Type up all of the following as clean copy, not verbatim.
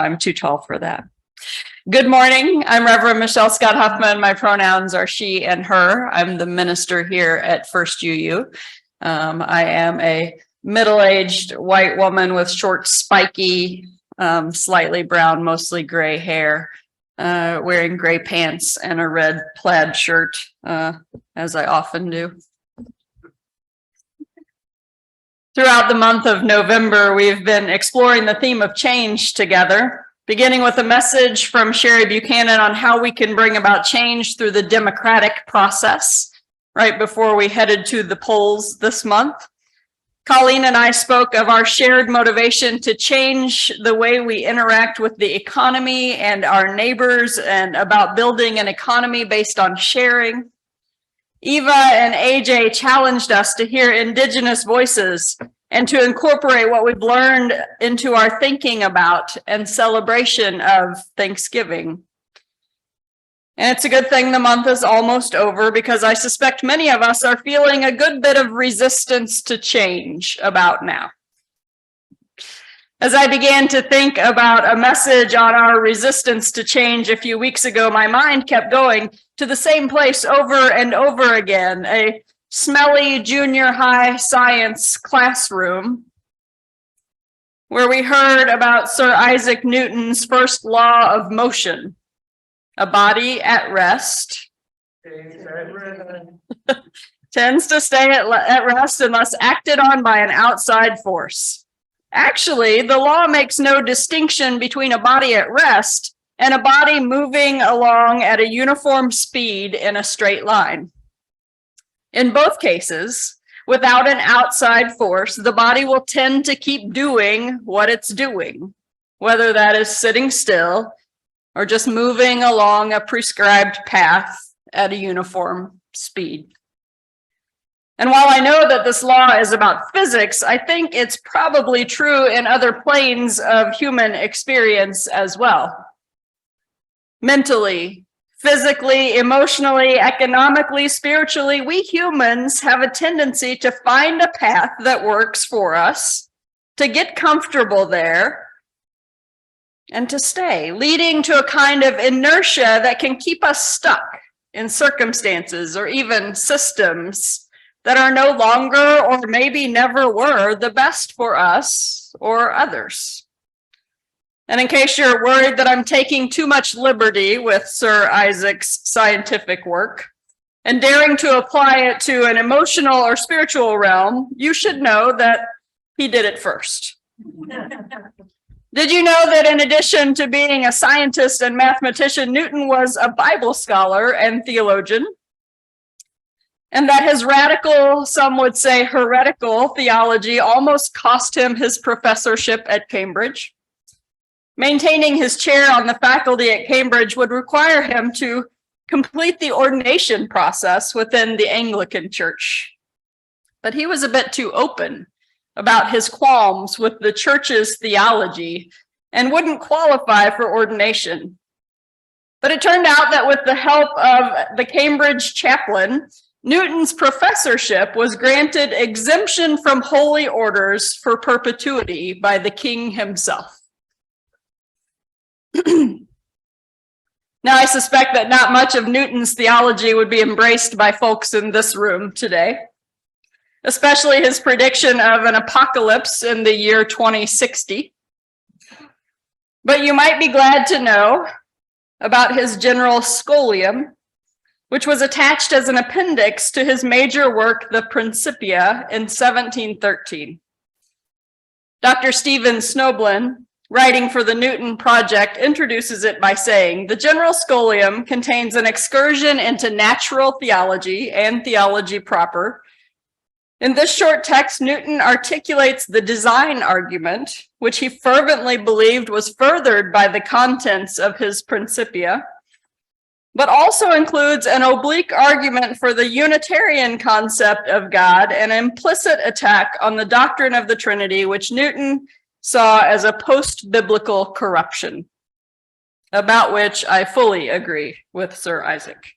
I'm too tall for that. Good morning. I'm Reverend Michelle Scott-Huffman. My pronouns are she and her. I'm the minister here at First UU. I am a middle-aged white woman with short, spiky, slightly brown, mostly gray hair, wearing gray pants and a red plaid shirt, as I often do. Throughout the month of November, we've been exploring the theme of change together, beginning with a message from Sherry Buchanan on how we can bring about change through the democratic process, right before we headed to the polls this month. Colleen and I spoke of our shared motivation to change the way we interact with the economy and our neighbors, and about building an economy based on sharing. Eva and AJ challenged us to hear Indigenous voices and to incorporate what we've learned into our thinking about and celebration of Thanksgiving. And it's a good thing the month is almost over, because I suspect many of us are feeling a good bit of resistance to change about now. As I began to think about a message on our resistance to change a few weeks ago, my mind kept going to the same place over and over again, a smelly junior high science classroom, where we heard about Sir Isaac Newton's first law of motion: a body at rest tends to stay at rest unless acted on by an outside force. Actually, the law makes no distinction between a body at rest and a body moving along at a uniform speed in a straight line. In both cases, without an outside force, the body will tend to keep doing what it's doing, whether that is sitting still or just moving along a prescribed path at a uniform speed. And while I know that this law is about physics, I think it's probably true in other planes of human experience as well. Mentally, physically, emotionally, economically, spiritually, we humans have a tendency to find a path that works for us, to get comfortable there, and to stay, leading to a kind of inertia that can keep us stuck in circumstances or even systems that are no longer, or maybe never were, the best for us or others. And in case you're worried that I'm taking too much liberty with Sir Isaac's scientific work and daring to apply it to an emotional or spiritual realm, you should know that he did it first. Did you know that in addition to being a scientist and mathematician, Newton was a Bible scholar and theologian? And that his radical, some would say heretical, theology almost cost him his professorship at Cambridge. Maintaining his chair on the faculty at Cambridge would require him to complete the ordination process within the Anglican Church. But he was a bit too open about his qualms with the church's theology and wouldn't qualify for ordination. But it turned out that with the help of the Cambridge chaplain, Newton's professorship was granted exemption from holy orders for perpetuity by the king himself. Now, I suspect that not much of Newton's theology would be embraced by folks in this room today, especially his prediction of an apocalypse in the year 2060. But you might be glad to know about his general Scolium, which was attached as an appendix to his major work, the Principia, in 1713. Dr. Stephen Snoblin, writing for the Newton Project, introduces it by saying, "The general Scolium contains an excursion into natural theology and theology proper. In this short text, Newton articulates the design argument, which he fervently believed was furthered by the contents of his Principia, but also includes an oblique argument for the Unitarian concept of God, an implicit attack on the doctrine of the Trinity, which Newton saw as a post-biblical corruption," about which I fully agree with Sir Isaac.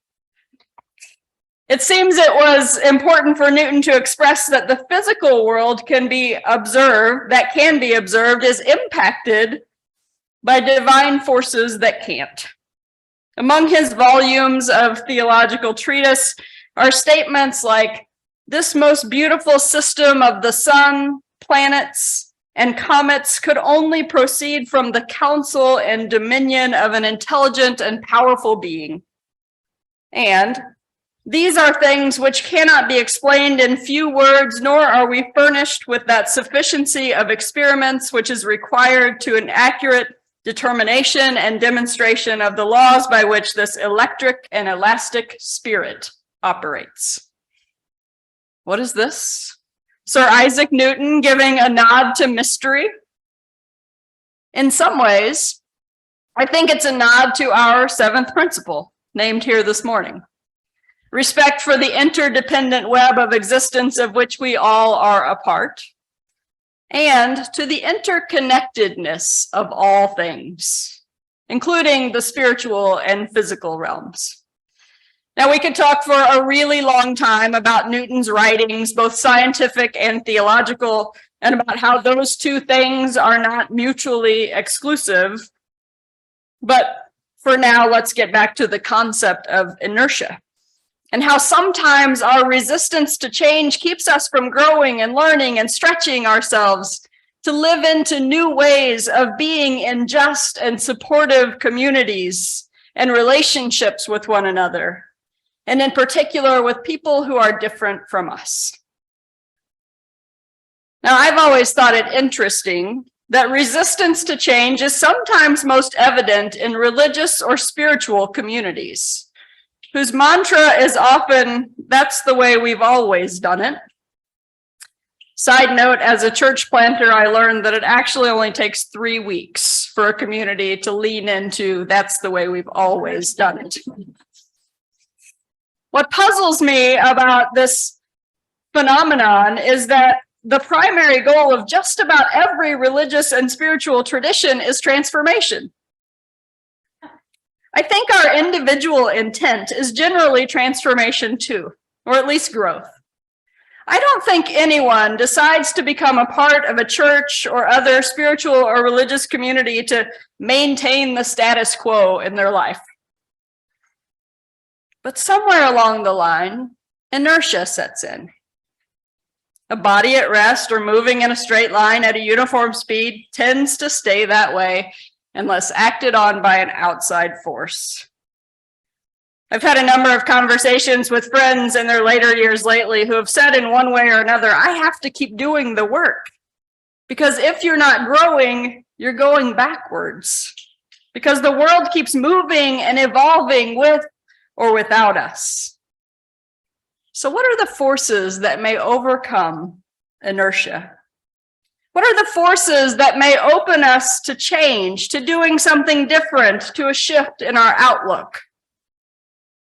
It seems it was important for Newton to express that the physical world can be observed is impacted by divine forces that can't. Among his volumes of theological treatise are statements like, "This most beautiful system of the sun, planets, and comets could only proceed from the counsel and dominion of an intelligent and powerful being. And these are things which cannot be explained in few words, nor are we furnished with that sufficiency of experiments which is required to an accurate determination and demonstration of the laws by which this electric and elastic spirit operates." What is this? Sir Isaac Newton giving a nod to mystery? In some ways, I think it's a nod to our seventh principle, named here this morning. Respect for the interdependent web of existence of which we all are a part, and to the interconnectedness of all things, including the spiritual and physical realms. Now, we could talk for a really long time about Newton's writings, both scientific and theological, and about how those two things are not mutually exclusive. But for now, let's get back to the concept of inertia, and how sometimes our resistance to change keeps us from growing and learning and stretching ourselves to live into new ways of being in just and supportive communities and relationships with one another, and in particular with people who are different from us. Now, I've always thought it interesting that resistance to change is sometimes most evident in religious or spiritual communities, whose mantra is often, "That's the way we've always done it." Side note, as a church planter, I learned that it actually only takes 3 weeks for a community to lean into, "That's the way we've always done it." What puzzles me about this phenomenon is that the primary goal of just about every religious and spiritual tradition is transformation. I think our individual intent is generally transformation too, or at least growth. I don't think anyone decides to become a part of a church or other spiritual or religious community to maintain the status quo in their life. But somewhere along the line, inertia sets in. A body at rest or moving in a straight line at a uniform speed tends to stay that way unless acted on by an outside force. I've had a number of conversations with friends in their later years lately who have said in one way or another, "I have to keep doing the work, because if you're not growing, you're going backwards, because the world keeps moving and evolving with or without us." So what are the forces that may overcome inertia? What are the forces that may open us to change, to doing something different, to a shift in our outlook?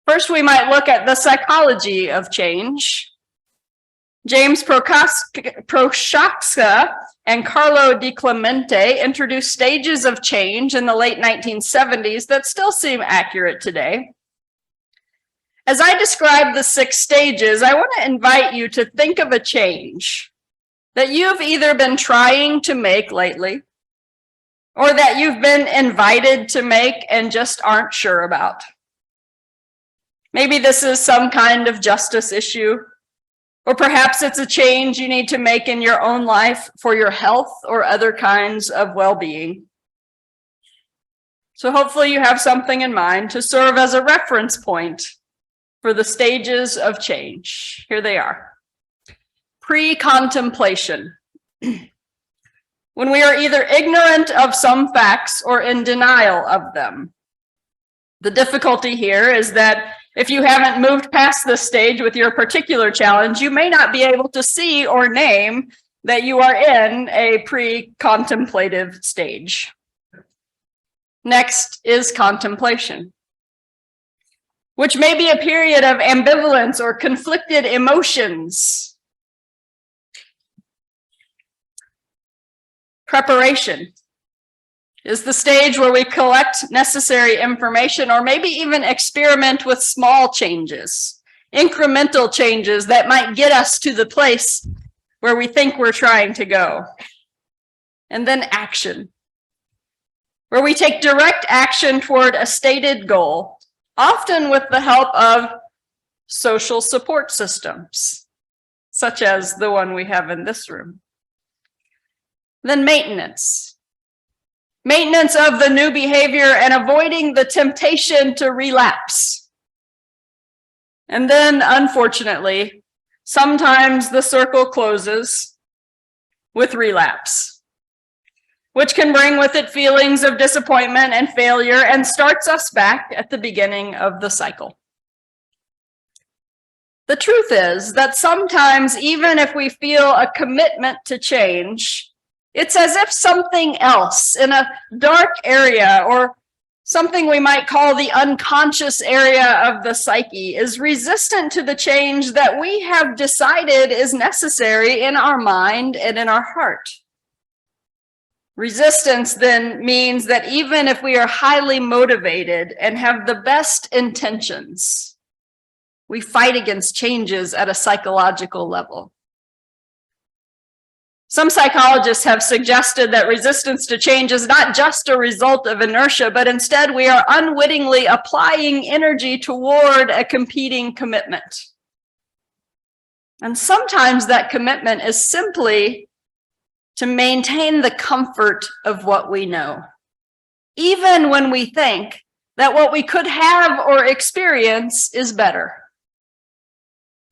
First, we might look at the psychology of change. James Prochaska and Carlo Di Clemente introduced stages of change in the late 1970s that still seem accurate today. As I describe the 6 stages, I want to invite you to think of a change that you've either been trying to make lately, or that you've been invited to make and just aren't sure about. Maybe this is some kind of justice issue, or perhaps it's a change you need to make in your own life for your health or other kinds of well-being. So hopefully you have something in mind to serve as a reference point for the stages of change. Here they are. Pre-contemplation. When we are either ignorant of some facts or in denial of them. The difficulty here is that if you haven't moved past this stage with your particular challenge, you may not be able to see or name that you are in a pre-contemplative stage. Next is contemplation, which may be a period of ambivalence or conflicted emotions. Preparation is the stage where we collect necessary information or maybe even experiment with small changes, incremental changes that might get us to the place where we think we're trying to go. And then action. where we take direct action toward a stated goal, often with the help of social support systems, such as the one we have in this room. Then maintenance. Maintenance of the new behavior and avoiding the temptation to relapse. And then, unfortunately, sometimes the circle closes with relapse, which can bring with it feelings of disappointment and failure and starts us back at the beginning of the cycle. The truth is that sometimes, even if we feel a commitment to change, it's as if something else in a dark area, or something we might call the unconscious area of the psyche, is resistant to the change that we have decided is necessary in our mind and in our heart. Resistance then means that even if we are highly motivated and have the best intentions, we fight against changes at a psychological level. Some psychologists have suggested that resistance to change is not just a result of inertia, but instead we are unwittingly applying energy toward a competing commitment. And sometimes that commitment is simply to maintain the comfort of what we know, even when we think that what we could have or experience is better.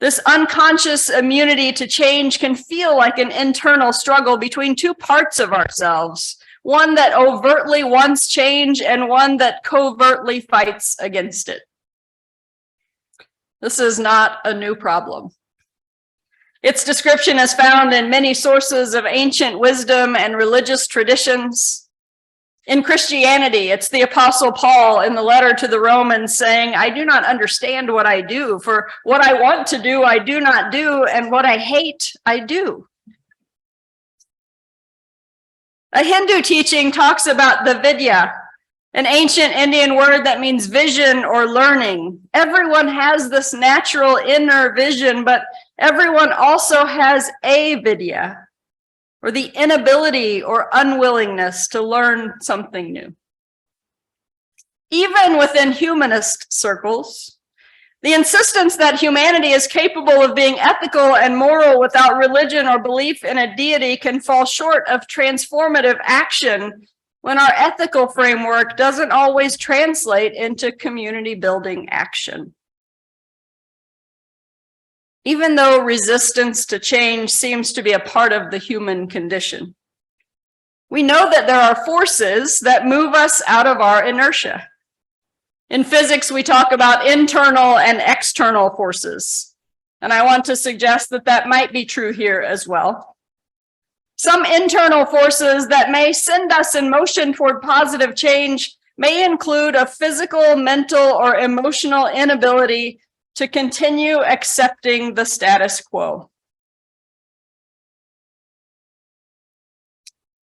This unconscious immunity to change can feel like an internal struggle between two parts of ourselves, one that overtly wants change and one that covertly fights against it. This is not a new problem. Its description is found in many sources of ancient wisdom and religious traditions. In Christianity, it's the Apostle Paul in the letter to the Romans saying, "I do not understand what I do, for what I want to do, I do not do, and what I hate, I do." A Hindu teaching talks about the vidya, an ancient Indian word that means vision or learning. Everyone has this natural inner vision, but everyone also has a vidya, or the inability or unwillingness to learn something new. Even within humanist circles, the insistence that humanity is capable of being ethical and moral without religion or belief in a deity can fall short of transformative action when our ethical framework doesn't always translate into community building action. Even though resistance to change seems to be a part of the human condition, we know that there are forces that move us out of our inertia. In physics, we talk about internal and external forces, and I want to suggest that that might be true here as well. Some internal forces that may send us in motion toward positive change may include a physical, mental, or emotional inability to continue accepting the status quo.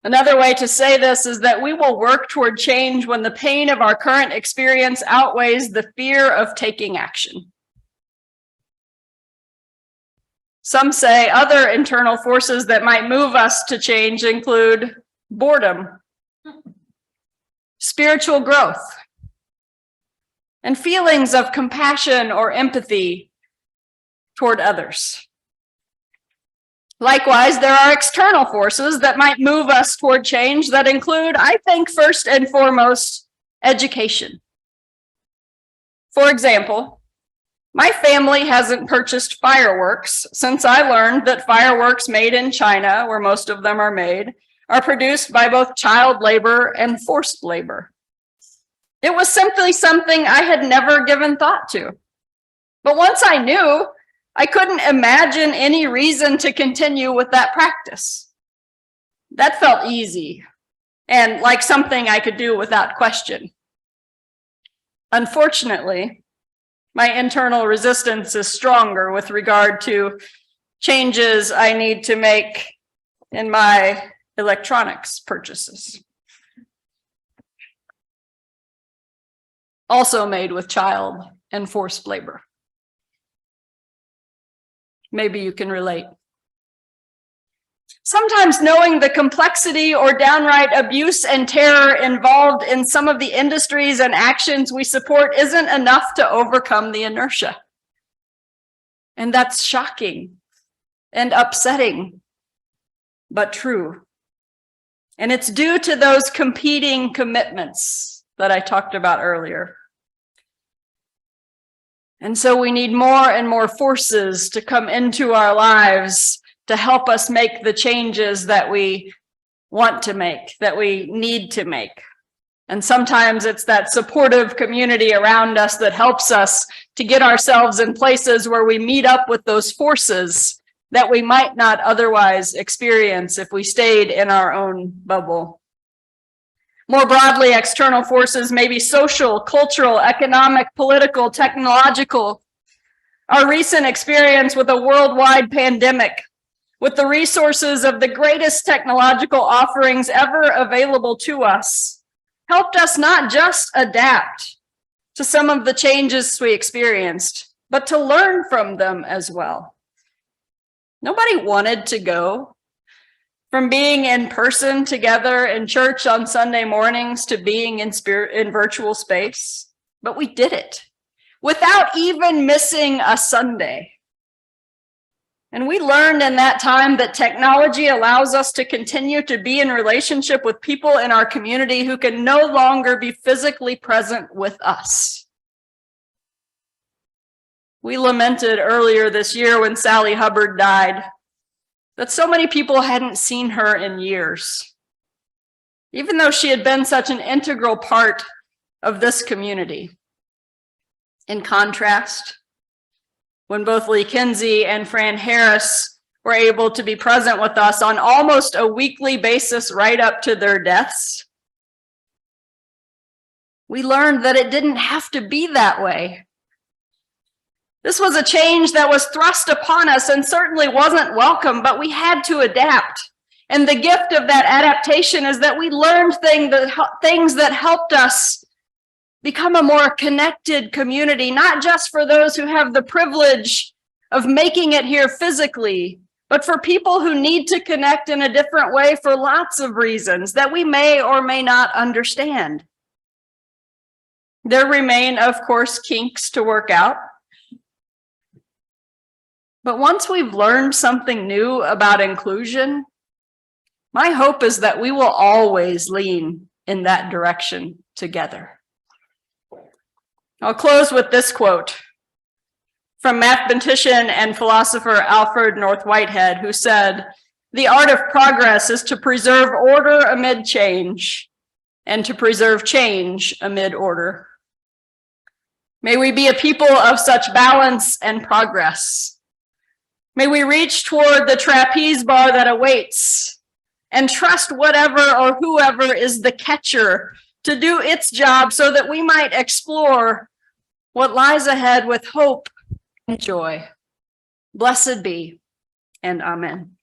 Another way to say this is that we will work toward change when the pain of our current experience outweighs the fear of taking action. Some say other internal forces that might move us to change include boredom, spiritual growth, and feelings of compassion or empathy toward others. Likewise, there are external forces that might move us toward change that include, I think, first and foremost, education. For example, my family hasn't purchased fireworks since I learned that fireworks made in China, where most of them are made, are produced by both child labor and forced labor. It was simply something I had never given thought to. But once I knew, I couldn't imagine any reason to continue with that practice. That felt easy and like something I could do without question. Unfortunately, my internal resistance is stronger with regard to changes I need to make in my electronics purchases. Also made with child and forced labor. Maybe you can relate. Sometimes knowing the complexity or downright abuse and terror involved in some of the industries and actions we support isn't enough to overcome the inertia. And that's shocking and upsetting, but true. And it's due to those competing commitments that I talked about earlier. And so we need more and more forces to come into our lives to help us make the changes that we want to make, that we need to make. And sometimes it's that supportive community around us that helps us to get ourselves in places where we meet up with those forces that we might not otherwise experience if we stayed in our own bubble. More broadly, external forces may be social, cultural, economic, political, technological. Our recent experience with a worldwide pandemic, with the resources of the greatest technological offerings ever available to us, helped us not just adapt to some of the changes we experienced, but to learn from them as well. Nobody wanted to go from being in person together in church on Sunday mornings to being in virtual space, but we did it without even missing a Sunday. And we learned in that time that technology allows us to continue to be in relationship with people in our community who can no longer be physically present with us. We lamented earlier this year when Sally Hubbard died that so many people hadn't seen her in years, even though she had been such an integral part of this community. In contrast, when both Lee Kinsey and Fran Harris were able to be present with us on almost a weekly basis right up to their deaths, we learned that it didn't have to be that way. This was a change that was thrust upon us and certainly wasn't welcome, but we had to adapt. And the gift of that adaptation is that we learned things that helped us become a more connected community, not just for those who have the privilege of making it here physically, but for people who need to connect in a different way for lots of reasons that we may or may not understand. There remain, of course, kinks to work out. But once we've learned something new about inclusion, my hope is that we will always lean in that direction together. I'll close with this quote from mathematician and philosopher Alfred North Whitehead, who said, "The art of progress is to preserve order amid change and to preserve change amid order." May we be a people of such balance and progress. May we reach toward the trapeze bar that awaits and trust whatever or whoever is the catcher to do its job so that we might explore what lies ahead with hope and joy. Blessed be, and amen.